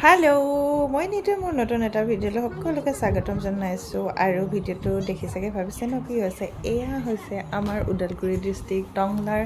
Hello, মই নিতে মোৰ নতুন এটা ভিডিঅ'লৈ সকলোকে স্বাগতম জনাইছো আৰু ভিডিঅ'টো দেখি চাগে ভাবিছে ন কি হৈছে এয়া হৈছে আমাৰ উদালগুৰি ডিস্ট্ৰিক্ট টংলাৰ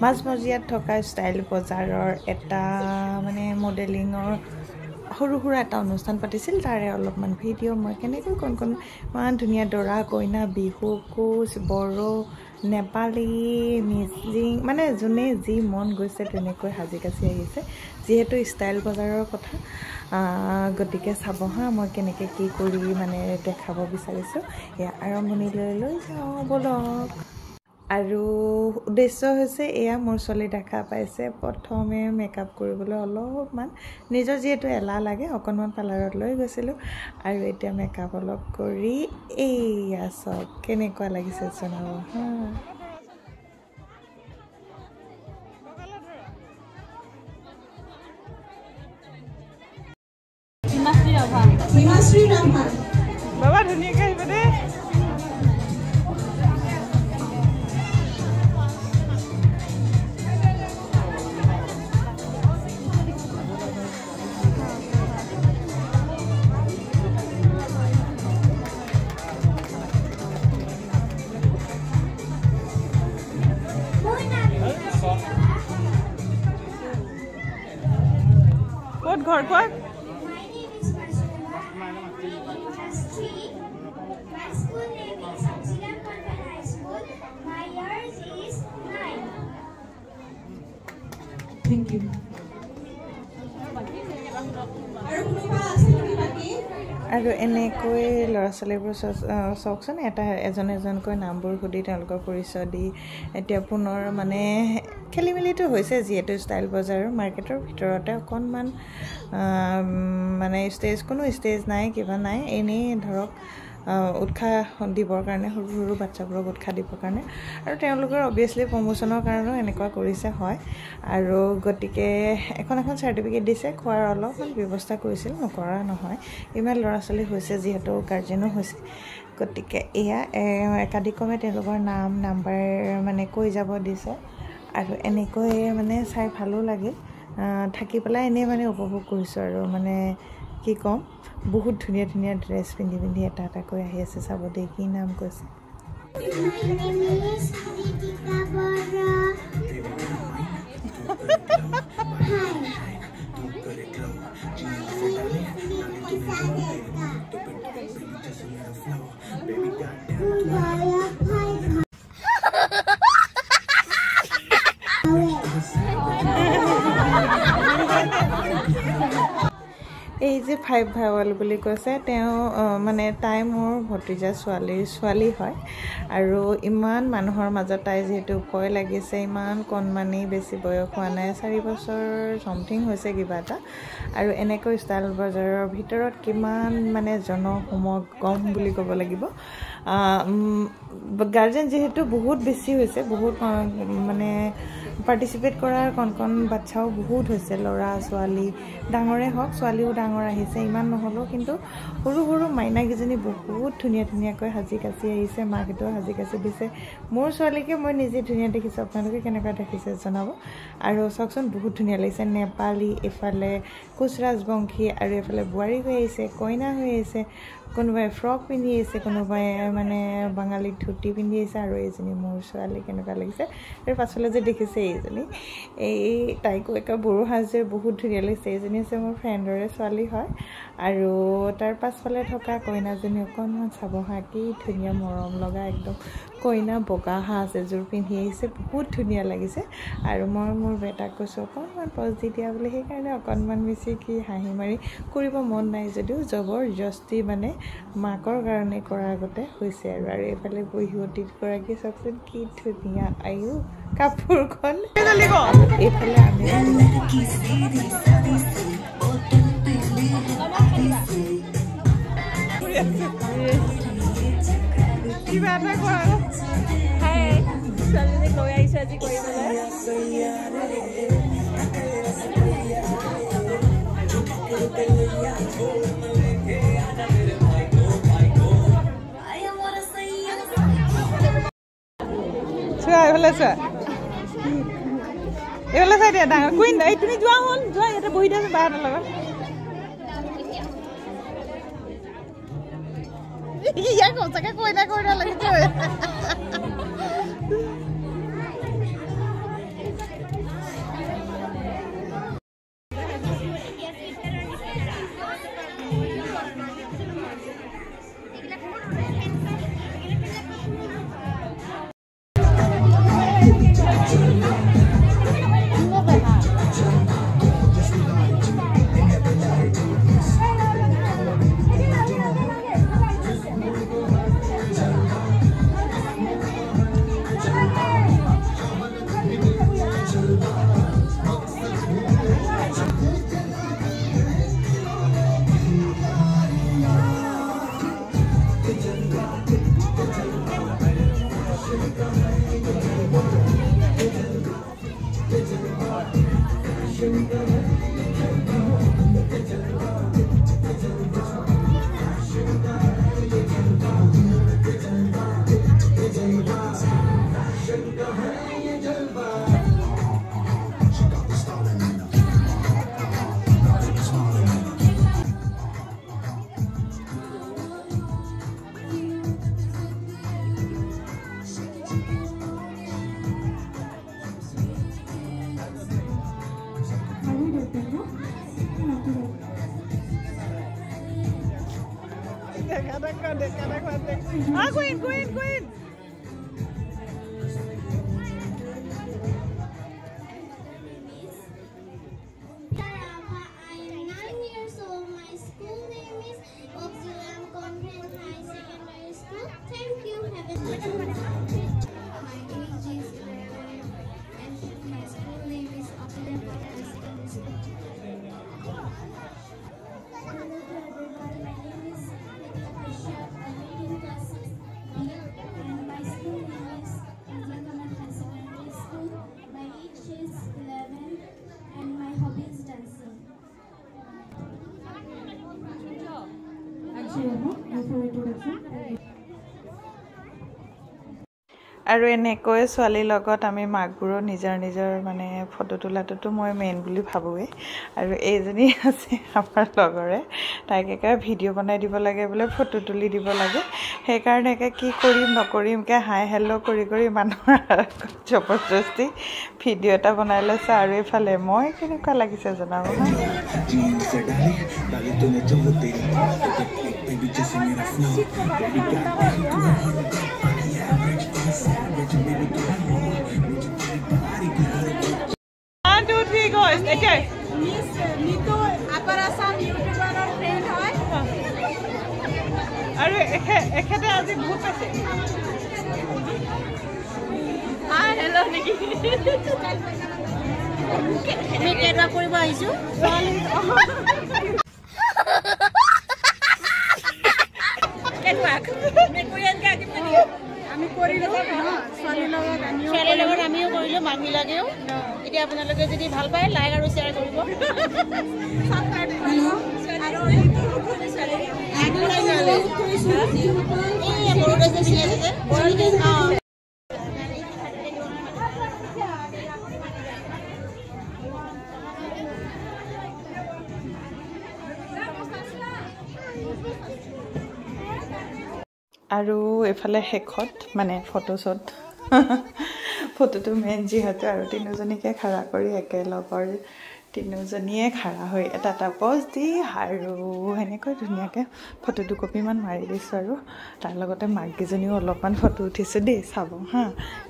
মাজমজিয়াত থকা ষ্টাইল বজাৰৰ এটা মানে মডেলিঙৰ সৰু সুৰা এটা অনুষ্ঠান পাতিছিল তাৰে অলপমান ভিডিঅ' মই কেনেকৈ কোন মান ধুনীয়া দৰা কইনা বিহু কোচ বড়ো নেপালী মিচিং মানে যোনে যি মন গৈছে তেনেকৈ সাজি কাচি আহিছে যেহেতু ষ্টাইল বজাৰৰ কথা গতিকে চাব হা মই কেনেকৈ কি কৰি মানে দেখাব বিচাৰিছোঁ এয়া আৰম্ভণিলৈ লৈ যাওঁ বলক আৰু উদ্দেশ্য হৈছে এয়া মোৰ ছোৱালী দেখা পাইছে প্ৰথমে মেকআপ কৰিবলৈ অলপমান নিজৰ যেহেতু এলাহ লাগে অকণমান পাৰ্লাৰত লৈ গৈছিলোঁ আৰু এতিয়া মেকআপ অলপ কৰি এয়া চব কেনেকুৱা লাগিছে জনাব হা বাবা ধুনীয়াকৈ আহিব দেই ক'ত ঘৰ ক'ত Thank you. আৰু এনেকৈ ল'ৰা ছোৱালীবোৰ চাওকচোন এজন এজনকৈ নামবোৰ সুধি তেওঁলোকৰ পৰিচয় দি এতিয়া পুনৰ মানে খেলি মেলিটো হৈছে যিহেতু ষ্টাইল বজাৰৰ মাৰ্কেটৰ ভিতৰতে অকণমান মানে কোনো ষ্টেজ নাই কিবা নাই এনেই ধৰক উৎসাহ দিবৰ কাৰণে সৰু সৰু বাচ্চাবোৰক উৎসাহ দিবৰ কাৰণে আৰু তেওঁলোকৰ অবভিয়াছলি প্ৰমোশ্যনৰ কাৰণেও এনেকুৱা কৰিছে হয় আৰু গতিকে এখন চাৰ্টিফিকেট দিছে খোৱাৰ অলপমান ব্যৱস্থা কৰিছিল নকৰা নহয় ইমান ল'ৰা ছোৱালী হৈছে যিহেতু গাৰ্জেনো হৈছে গতিকে এয়া একাধিক্ৰমে তেওঁলোকৰ নাম্বাৰ মানে কৈ যাব দিছে আৰু এনেকৈ মানে চাই ভালো লাগিল থাকি পেলাই এনেই মানে উপভোগ কৰিছোঁ আৰু মানে কি ক'ম বহুত ধুনীয়া ধুনীয়া ড্ৰেছ পিন্ধি এটা এটাকৈ আহি আছে চাব দেই কি নাম কৈছে এই যে 5 ভাইৱাল বুলি কৈছে তেওঁ মানে তাই মোৰ ভতিজা ছোৱালী হয় আৰু ইমান মানুহৰ মাজত তাই যিহেতু ভয় লাগিছে ইমান কণমানি বেছি বয়স হোৱা নাই 4 বছৰ সমথিং হৈছে কিবা এটা আৰু এনেকৈ ষ্টাইল বজাৰৰ ভিতৰত কিমান মানে জনসমাগম বুলি ক'ব লাগিব গাৰ্জেন যেহেতু বহুত বেছি হৈছে বহুত মানে পাৰ্টিচিপেট কৰাৰ কণ বাচ্চাও বহুত হৈছে ল'ৰা ছোৱালী ডাঙৰে হওক ছোৱালীও ডাঙৰ আহিছে ইমান নহ'লেও কিন্তু সৰু সৰু মাইনাকেইজনী বহুত ধুনীয়াকৈ সাজি কাচি আহিছে মাকহঁতেও সাজি কাচি দিছে মোৰ ছোৱালীকে মই নিজে ধুনীয়া দেখিছোঁ আপোনালোকে কেনেকুৱা দেখিছে জনাব আৰু চাওকচোন বহুত ধুনীয়া লাগিছে নেপালী এফালে কোচ ৰাজবংশী আৰু এফালে বোৱাৰী হৈ আহিছে কইনা হৈ আহিছে কোনোবাই ফ্ৰক পিন্ধি আহিছে কোনোবাই মানে বাঙালী ধুতি পিন্ধি আহিছে আৰু এইজনী মোৰ ছোৱালী কেনেকুৱা লাগিছে আৰু পাছলৈ যে দেখিছে এইজনী তাইকো একে বড়ো সাজে বহুত ধুনীয়া লাগিছে এইজনী হৈছে মোৰ ফ্ৰেণ্ডৰে ছোৱালী হয় আৰু তাৰ পাছফালে থকা কইনাজনী অকণমান চাব হা কি ধুনীয়া মৰম লগা একদম কইনা বগা সাজ এযোৰ পিন্ধি আহিছে বহুত ধুনীয়া লাগিছে আৰু মই মোৰ বেটাক কৈছোঁ অকণমান পজ দি দিয়া বুলি সেইকাৰণে অকণমান বেছি কি হাঁহি মাৰি কৰিব মন নাই যদিও জবৰদস্তি মানে মাকৰ কাৰণে কৰাৰ আগতে হৈছে আৰু এইফালে বহিৱতীগৰাকী চাওকচোন কি ধুনীয়া আয়ো কাপোৰখন এইফালে আমি কিবা এটা কোৱা ছোৱালীজনীক লৈ আহিছোঁ আজি কৰিবলৈ এইফালে চোৱা এইফালে চাই দিয়া ডাঙৰ কুইন এই তুমি যোৱা হ'ল যোৱা ইয়াতে বহি দিয়া বাহঁতৰ লগত ইয়াক সঁচাকৈ কইনা কইনা লাগিছে Queen. আৰু এনেকৈ ছোৱালীৰ লগত আমি মাকবোৰৰ নিজৰ মানে ফটো তোলাটোতো মই মেইন বুলি ভাবোঁৱেই আৰু এইজনী আছে আমাৰ লগৰে তাইক একেবাৰে ভিডিঅ' বনাই দিব লাগে বোলে ফটো তুলি দিব লাগে সেইকাৰণে কি কৰিম নকৰিমকৈ হাই হেল্ল' কৰি মানুহৰ জবৰদস্তি ভিডিঅ' এটা বনাই লৈছে আৰু এইফালে মই কেনেকুৱা লাগিছে জনাব আৰু এখেতে আজি বহুত পাইছে হেল্ল' নেকি কেনেকুৱা কৰিব আহিছোঁ আমি কৰিলোঁ ছোৱালীৰ লগত আমিও কৰিলোঁ মাকবিলাকেও এতিয়া আপোনালোকে যদি ভাল পায় লাইক আৰু শ্বেয়াৰ কৰিব আৰু এফালে শেষত মানে ফটোশ্বট ফটোটো মেইন যিহেতু আৰু তিনিজনীকে খাৰা কৰি একেলগৰ তিনিজনীয়ে খাৰা হৈ এটা পজ দি আৰু সেনেকৈ ধুনীয়াকৈ ফটো দুকপিমান মাৰি দিছোঁ আৰু তাৰ লগতে মাককেইজনীও অলপমান ফটো উঠিছোঁ দেই চাব হা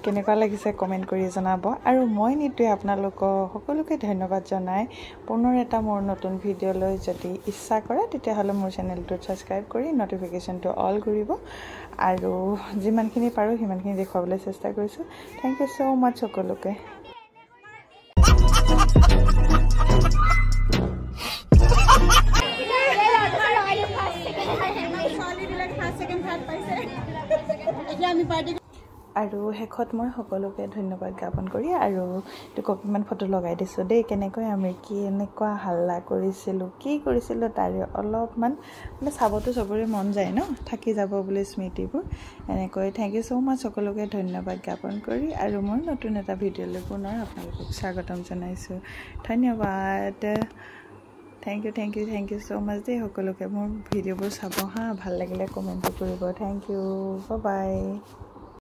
কেনেকুৱা লাগিছে কমেণ্ট কৰি জনাব আৰু মই নিশ্চয় আপোনালোকক সকলোকে ধন্যবাদ জনাই পুনৰ এটা মোৰ নতুন ভিডিঅ' লৈ যদি ইচ্ছা কৰে তেতিয়াহ'লে মোৰ চেনেলটো ছাবস্ক্ৰাইব কৰি নটিফিকেশ্যনটো অল কৰিব আৰু যিমানখিনি পাৰোঁ সিমানখিনি দেখুৱাবলৈ চেষ্টা কৰিছোঁ থেংক ইউ ছ' মাছ সকলোকে আৰু শেষত মই সকলোকে ধন্যবাদ জ্ঞাপন কৰি আৰু দুকপিমান ফটো লগাই দিছোঁ দেই কেনেকৈ আমি কেনেকুৱা হাল্লা কৰিছিলোঁ কি কৰিছিলোঁ তাৰে অলপমান মানে চাবতো চবৰে মন যায় ন থাকি যাব বুলি স্মৃতিবোৰ এনেকৈ থেংক ইউ ছ' মাছ সকলোকে ধন্যবাদ জ্ঞাপন কৰি আৰু মোৰ নতুন এটা ভিডিঅ'লৈ পুনৰ আপোনালোকক স্বাগতম জনাইছোঁ ধন্যবাদ থেংক ইউ ছ' মাছ দেই সকলোকে মোৰ ভিডিঅ'বোৰ চাব হা ভাল লাগিলে কমেণ্টটো কৰিব থেংক ইউ বাই